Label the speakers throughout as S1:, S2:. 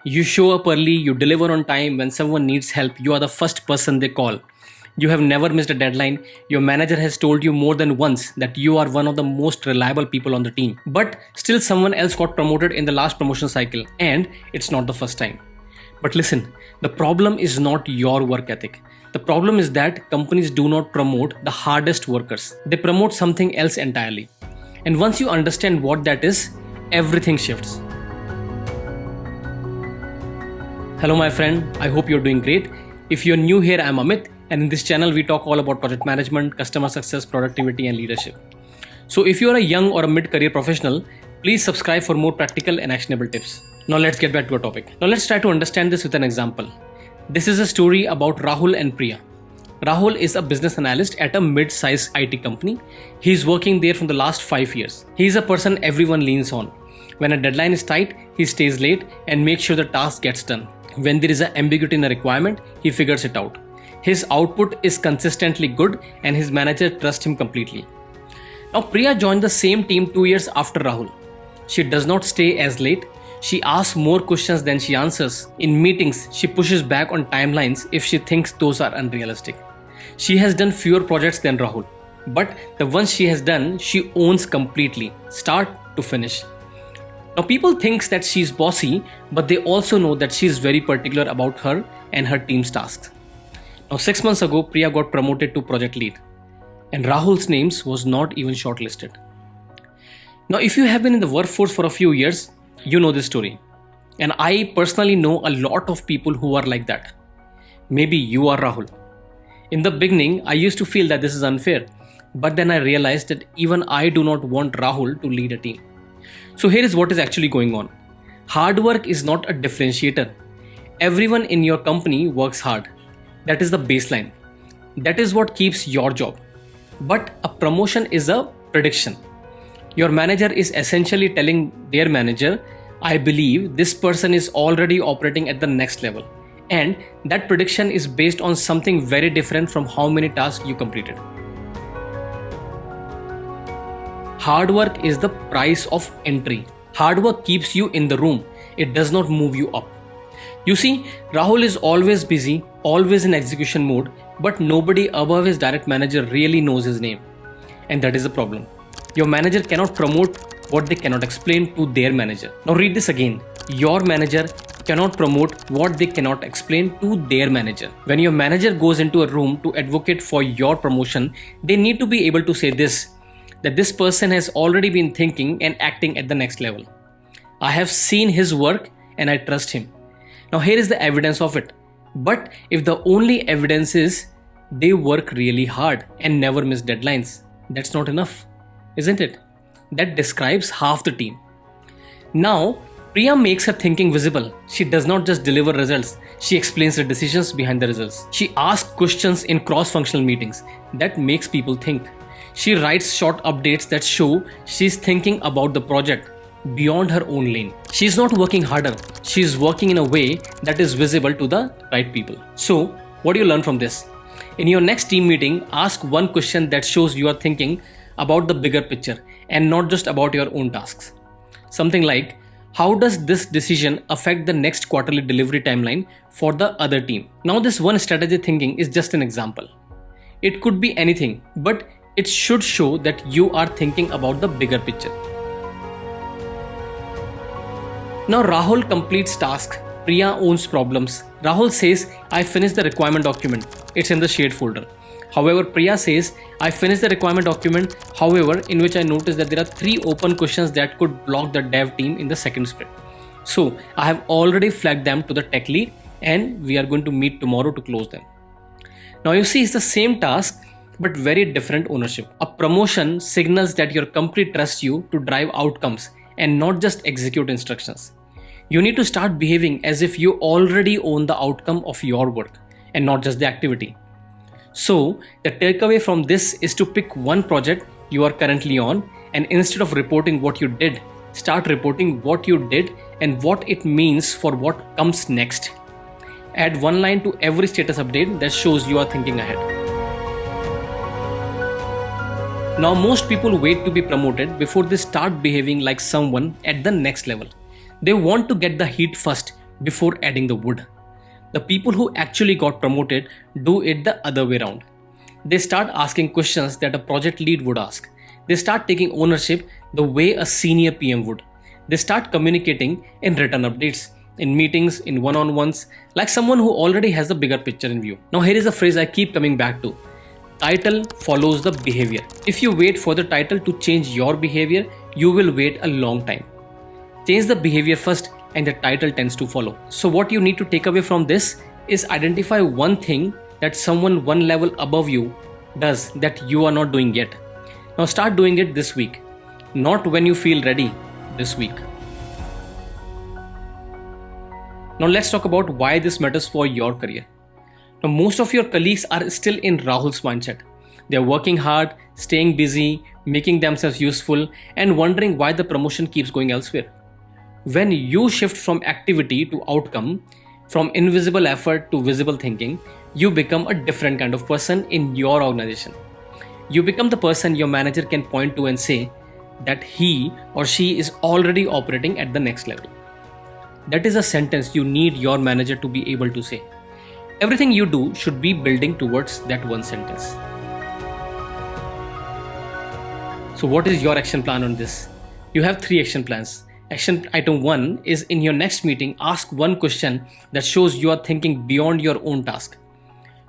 S1: You show up early, you deliver on time. When someone needs help, you are the first person they call. You have never missed a deadline. Your manager has told you more than once that you are one of the most reliable people on the team. But still, someone else got promoted in the last promotion cycle, and it's not the first time. But listen, the problem is not your work ethic. The problem is that companies do not promote the hardest workers. They promote something else entirely. And once you understand what that is, everything shifts. Hello my friend, I hope you're doing great. If you're new here, I'm Amit, and in this channel we talk all about project management, customer success, productivity and leadership. So if you're a young or a mid-career professional, please subscribe for more practical and actionable tips. Now let's get back to our topic. Now let's try to understand this with an example. This is a story about Rahul and Priya. Rahul is a business analyst at a mid-sized IT company. He's working there from the last 5 years. He's a person everyone leans on. When a deadline is tight, he stays late and makes sure the task gets done. When there is an ambiguity in a requirement, he figures it out. His output is consistently good and his manager trusts him completely. Now Priya joined the same team 2 years after Rahul. She does not stay as late. She asks more questions than she answers. In meetings, she pushes back on timelines if she thinks those are unrealistic. She has done fewer projects than Rahul, but the ones she has done, she owns completely, start to finish. Now people think that she's bossy, but they also know that she's very particular about her and her team's tasks. Now 6 months ago, Priya got promoted to project lead, and Rahul's name was not even shortlisted. Now if you have been in the workforce for a few years, you know this story. And I personally know a lot of people who are like that. Maybe you are Rahul. In the beginning, I used to feel that this is unfair, but then I realized that even I do not want Rahul to lead a team. So here is what is actually going on. Hard work is not a differentiator. Everyone in your company works hard. That is the baseline. That is what keeps your job. But a promotion is a prediction. Your manager is essentially telling their manager, I believe this person is already operating at the next level. And that prediction is based on something very different from how many tasks you completed. Hard work is the price of entry. Hard work keeps you in the room. It does not move you up. You see, Rahul is always busy, always in execution mode, but nobody above his direct manager really knows his name. And that is the problem. Your manager cannot promote what they cannot explain to their manager. Now read this again. Your manager cannot promote what they cannot explain to their manager. When your manager goes into a room to advocate for your promotion, they need to be able to say this, that this person has already been thinking and acting at the next level. I have seen his work and I trust him. Now here is the evidence of it. But if the only evidence is they work really hard and never miss deadlines, that's not enough, isn't it? That describes half the team. Now, Priya makes her thinking visible. She does not just deliver results, she explains the decisions behind the results. She asks questions in cross-functional meetings that makes people think. She writes short updates that show she's thinking about the project beyond her own lane. She's not working harder, she's working in a way that is visible to the right people. So, what do you learn from this? In your next team meeting, ask one question that shows you are thinking about the bigger picture and not just about your own tasks. Something like, how does this decision affect the next quarterly delivery timeline for the other team? Now this one strategy thinking is just an example. It could be anything, but it should show that you are thinking about the bigger picture. Now Rahul completes tasks, Priya owns problems. Rahul says, I finished the requirement document. It's in the shared folder. However, Priya says, I finished the requirement document, however, in which I noticed that there are 3 open questions that could block the dev team in the second sprint. So I have already flagged them to the tech lead and we are going to meet tomorrow to close them. Now you see, it's the same task, but very different ownership. A promotion signals that your company trusts you to drive outcomes and not just execute instructions. You need to start behaving as if you already own the outcome of your work and not just the activity. So the takeaway from this is to pick one project you are currently on, and instead of reporting what you did, start reporting what you did and what it means for what comes next. Add one line to every status update that shows you are thinking ahead. Now most people wait to be promoted before they start behaving like someone at the next level. They want to get the heat first before adding the wood. The people who actually got promoted do it the other way around. They start asking questions that a project lead would ask. They start taking ownership the way a senior PM would. They start communicating in written updates, in meetings, in one-on-ones, like someone who already has the bigger picture in view. Now here is a phrase I keep coming back to. Title follows the behavior. If you wait for the title to change your behavior, you will wait a long time. Change the behavior first and the title tends to follow. So what you need to take away from this is identify one thing that someone one level above you does that you are not doing yet. Now start doing it this week. Not when you feel ready, this week. Now let's talk about why this matters for your career. Now most of your colleagues are still in Rahul's mindset. They are working hard, staying busy, making themselves useful, and wondering why the promotion keeps going elsewhere. When you shift from activity to outcome, from invisible effort to visible thinking, you become a different kind of person in your organization. You become the person your manager can point to and say that he or she is already operating at the next level. That is a sentence you need your manager to be able to say. Everything you do should be building towards that one sentence. So what is your action plan on this? You have 3 action plans. Action item 1 is in your next meeting, ask one question that shows you are thinking beyond your own task.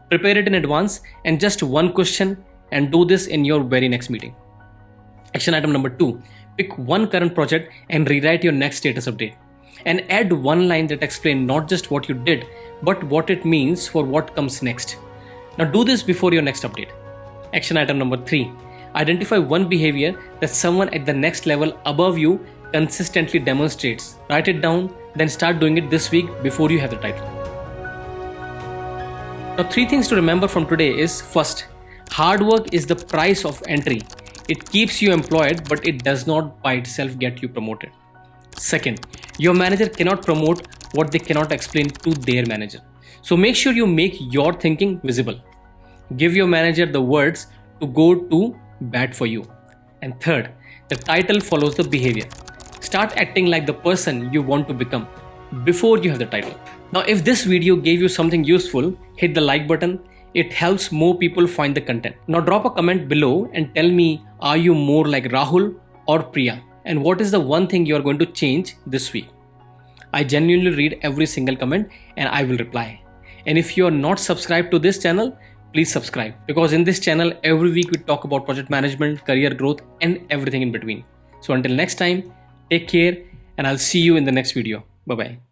S1: Prepare it in advance and just one question and do this in your very next meeting. Action item number 2, pick one current project and rewrite your next status update. And add one line that explains not just what you did, but what it means for what comes next. Now do this before your next update. Action item number 3, identify one behavior that someone at the next level above you consistently demonstrates. Write it down, then start doing it this week before you have the title. Now 3 things to remember from today is, first, hard work is the price of entry. It keeps you employed, but it does not by itself get you promoted. Second, your manager cannot promote what they cannot explain to their manager. So make sure you make your thinking visible. Give your manager the words to go to bat for you. And third, the title follows the behavior. Start acting like the person you want to become before you have the title. Now, if this video gave you something useful, hit the like button. It helps more people find the content. Now drop a comment below and tell me, are you more like Rahul or Priya? And what is the one thing you are going to change this week? I genuinely read every single comment and I will reply. And if you are not subscribed to this channel, please subscribe, because in this channel every week we talk about project management, career growth, and everything in between. So until next time, take care and I'll see you in the next video. Bye bye.